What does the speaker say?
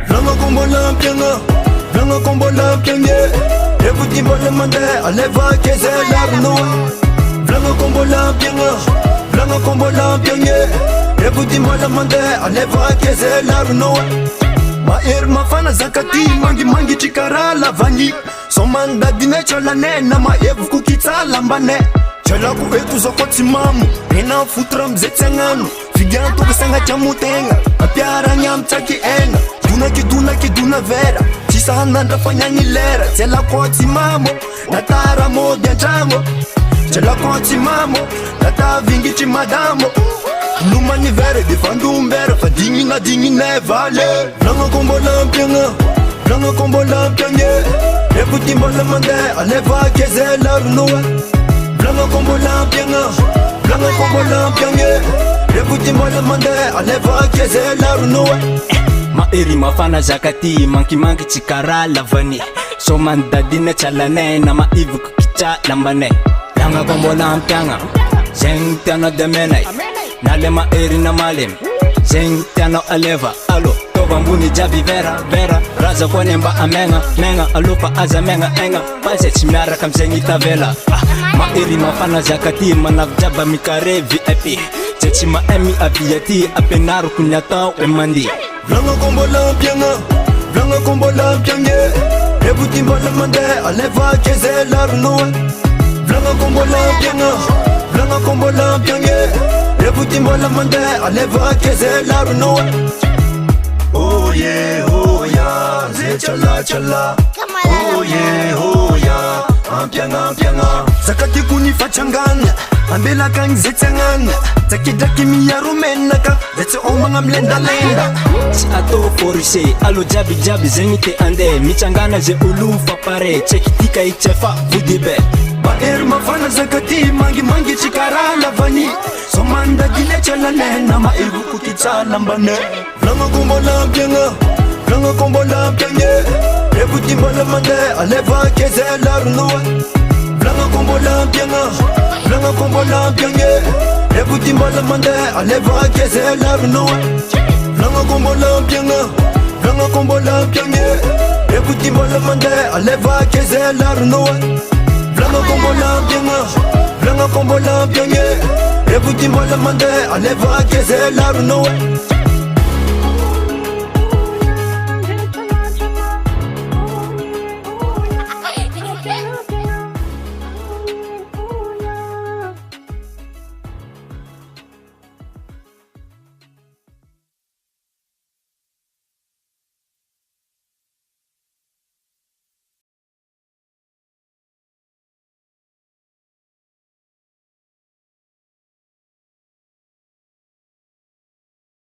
Vlanga combo lampianga, vlanga combo lampianga. Everything but the man there, I never kiss a larno. Vlanga combo lampianga, vlanga combo lampianga. Everything but the man there, I never kiss a larno. Ma mafana zakati, mangi chikara lavani. Somanda dine cholane, na ma kukita lambane. Chala kuetu zokoti mamu, ena futra mzetengano. Figan to besanga chamutenga, apiara nyam taki enga. Duna ki duna vera, chisa hananda fanyani lera. Tela koti mamo, natara mo dianjango. Chala koti mamo, nata vingi chi madamo. Numa ni vera, defandu umbera, fa dingi ne vale. Vlanga combo lampianga, vlanga combo lampianga. Everything but the man there, I never kiss a larno. Vlanga combo lampianga, vlanga combo lampianga. Everything but the man there, I never kiss a larno. Mairi mafana zakati, manki chikara lavani. So man dadine chalane, na maivu kukicha lambane. Vlanga combo lampianga, zeng tiano de menai. Nale mairi na malim, zeng tiano aleva. Alo, tobambuni jabi vera. Raza kwa nemba amenga, alupa aza menga enga. Pase chimiara kamzengi tavela. Mairi mafana zakati, manavjaba mikare VIP. Chechima emi abiyati, apenaru kunyata wemandi. Vlanga combo lampianga, vlanga combo lampianga. Everything but the man there, I never kiss a larno. Vlanga combo lampianga, vlanga combo lampianga. Everything but the man there, I never kiss a larno. Oh yeah, ze chala. Oh yeah, ampianga. Zakati kuni fachangana, ambela kang zetangana. Zakidaki miya rumenaka, zetse omanga mlenda. Si ato forise, alo jabi zenite ande. Michangana ze ulufa pare, chekitika ichefa vudibe. Baer mafana zakati, mangi chikara lavani. Somanda dine chalane, na maivu kukita lambane. Vlanga combo lampianga, vlanga combo lampianga. Everything but the man there, I never kiss a larno. Vlanga combo lampianga, vlanga combo lampianga. Everything but the man there, I never kiss a larno. Vlanga combo lampianga, vlanga combo lampianga. Everything but the man there, I never kiss a larno. Vlanga combo lampianga, vlanga combo lampianga. Everything but the man there, I never kiss a larno.